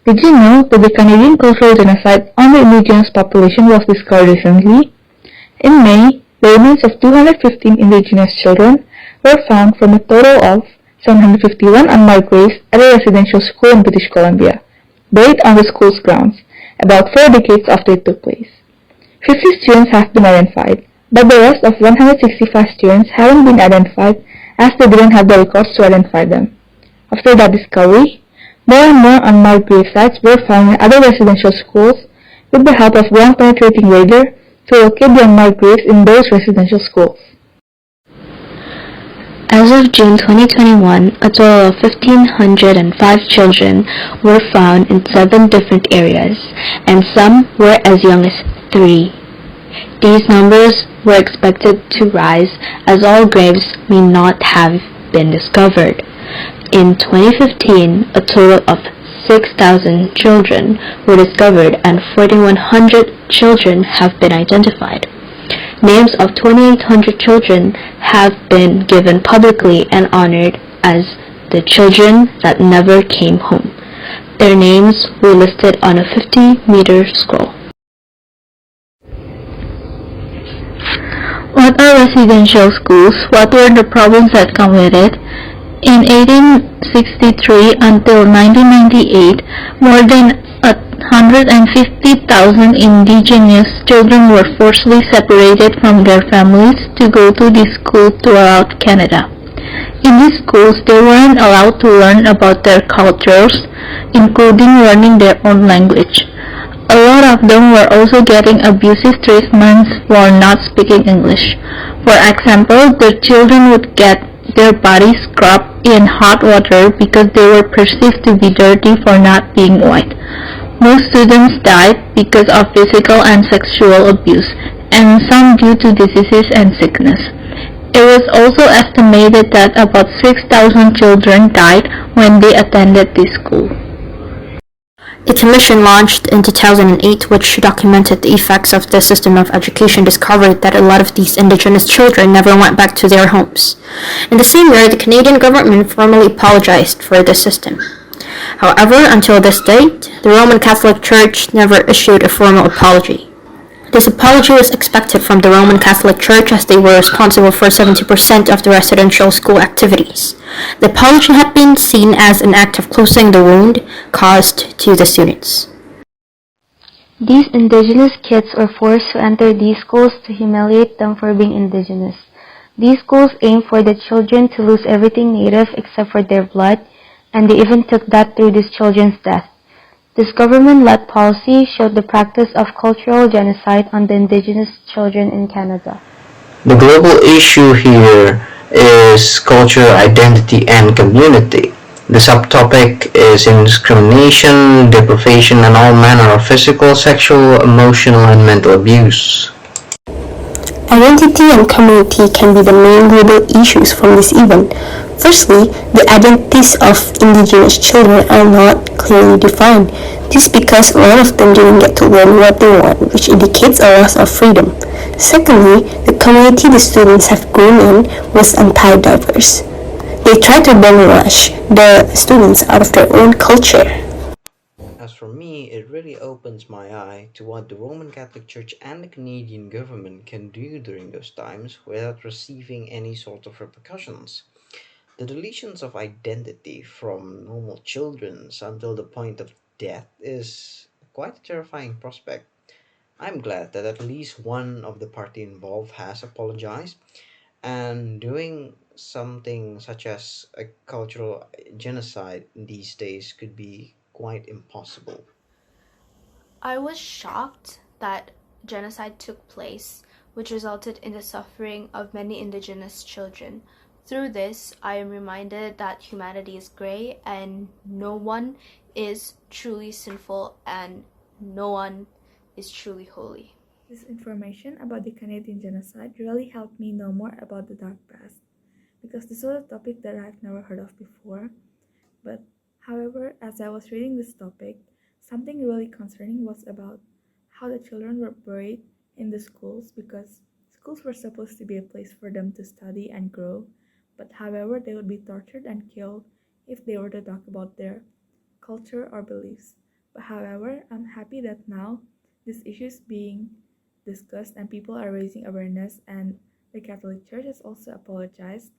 Did you know that the Canadian cultural genocide on the indigenous population was discovered recently? In May, the remains of 215 indigenous children were found from a total of 751 unmarked graves at a residential school in British Columbia, buried on the school's grounds, about 4 decades after it took place. 50 students have been identified, but the rest of 165 students haven't been identified as they didn't have the records to identify them. After that discovery, more and more unmarked grave sites were found in other residential schools with the help of ground-penetrating radar to locate the unmarked graves in those residential schools. As of June 2021, a total of 1,505 children were found in 7 different areas, and some were as young as 3. These numbers were expected to rise as all graves may not have been discovered. In 2015, a total of 6,000 children were discovered and 4,100 children have been identified. Names of 2,800 children have been given publicly and honored as the children that never came home. Their names were listed on a 50-meter scroll. What are residential schools? What were the problems that come with it? In 1863 until 1998, more than 150,000 indigenous children were forcibly separated from their families to go to these schools throughout Canada. In these schools, they weren't allowed to learn about their cultures, including learning their own language. A lot of them were also getting abusive treatments for not speaking English. For example, the children would get their bodies scrubbed in hot water because they were perceived to be dirty for not being white. Most students died because of physical and sexual abuse, and some due to diseases and sickness. It was also estimated that about 6,000 children died when they attended this school. A commission launched in 2008 which documented the effects of the system of education discovered that a lot of these indigenous children never went back to their homes. In the same year, the Canadian government formally apologized for the system. However, until this date, the Roman Catholic Church never issued a formal apology. This apology was expected from the Roman Catholic Church as they were responsible for 70% of the residential school activities. The apology had been seen as an act of closing the wound caused to the students. These indigenous kids were forced to enter these schools to humiliate them for being indigenous. These schools aimed for the children to lose everything native except for their blood, and they even took that through these children's death. This government-led policy showed the practice of cultural genocide on the indigenous children in Canada. The global issue here is culture, identity, and community. The subtopic is discrimination, deprivation, and all manner of physical, sexual, emotional, and mental abuse. Identity and community can be the main global issues from this event. Firstly, the identities of indigenous children are not clearly defined. This is because a lot of them didn't get to learn what they want, which indicates a loss of freedom. Secondly, the community the students have grown in was anti-diverse. They tried to brainwash the students out of their own culture. As for me, it really opens my eye to what the Roman Catholic Church and the Canadian government can do during those times without receiving any sort of repercussions. The deletions of identity from normal children until the point of death is quite a terrifying prospect. I'm glad that at least one of the party involved has apologized, and doing something such as a cultural genocide these days could be quite impossible. I was shocked that genocide took place, which resulted in the suffering of many indigenous children. Through this, I am reminded that humanity is gray and no one is truly sinful and no one is truly holy. This information about the Canadian genocide really helped me know more about the dark past, because this was a topic that I've never heard of before. But, however, as I was reading this topic, something really concerning was about how the children were buried in the schools, because schools were supposed to be a place for them to study and grow, but however, they would be tortured and killed if they were to talk about their culture or beliefs. But however, I'm happy that now this issue is being discussed and people are raising awareness, and the Catholic Church has also apologized,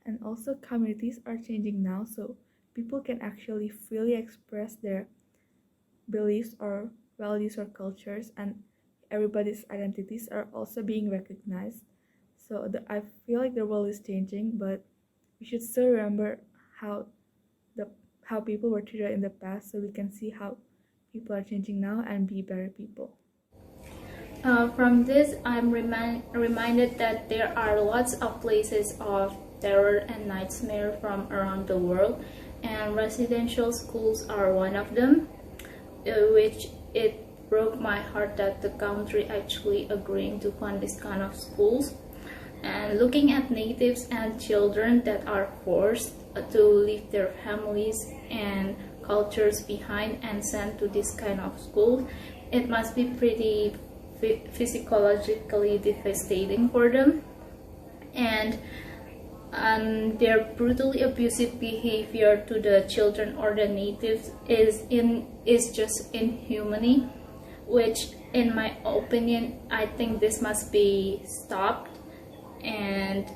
and also communities are changing now so people can actually freely express their beliefs or values or cultures, and everybody's identities are also being recognized. So I feel like the world is changing, but we should still remember how the how people were treated in the past, so we can see how people are changing now and be better people. From this, I'm reminded that there are lots of places of terror and nightmare from around the world, and residential schools are one of them, which it broke my heart that the country actually agreeing to fund this kind of schools. And looking at natives and children that are forced to leave their families and cultures behind and sent to this kind of school, it must be pretty physiologically devastating for them. And their brutally abusive behavior to the children or the natives is just inhumane, which in my opinion, I think this must be stopped, and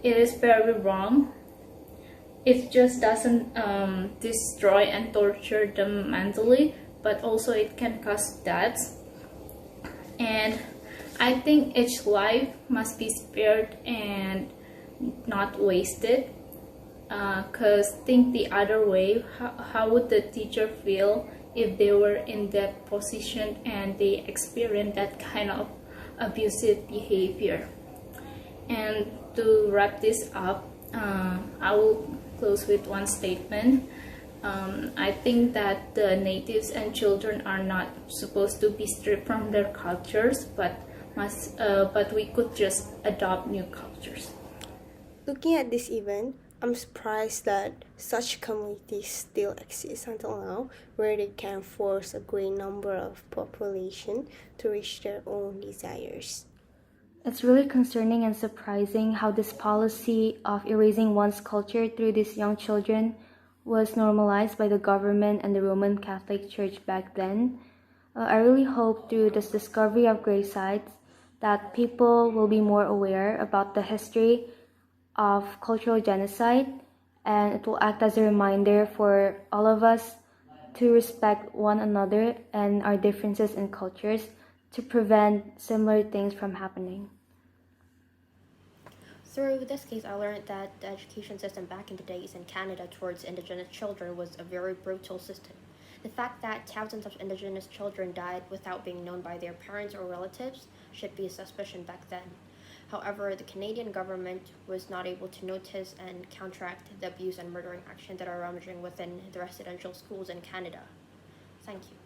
it is very wrong. It just doesn't destroy and torture them mentally, but also it can cause deaths. And I think each life must be spared and not wasted, because think the other way, how would the teacher feel if they were in that position and they experienced that kind of abusive behavior? And to wrap this up, I will close with one statement. I think that the natives and children are not supposed to be stripped from their cultures, but we could just adopt new cultures. Looking at this event, I'm surprised that such communities still exist until now, where they can force a great number of population to reach their own desires. It's really concerning and surprising how this policy of erasing one's culture through these young children was normalized by the government and the Roman Catholic Church back then. I really hope through this discovery of grave sites that people will be more aware about the history of cultural genocide, and it will act as a reminder for all of us to respect one another and our differences in cultures to prevent similar things from happening. Through this case, I learned that the education system back in the days in Canada towards Indigenous children was a very brutal system. The fact that thousands of Indigenous children died without being known by their parents or relatives should be a suspicion back then. However, the Canadian government was not able to notice and counteract the abuse and murdering action that are rummaging within the residential schools in Canada. Thank you.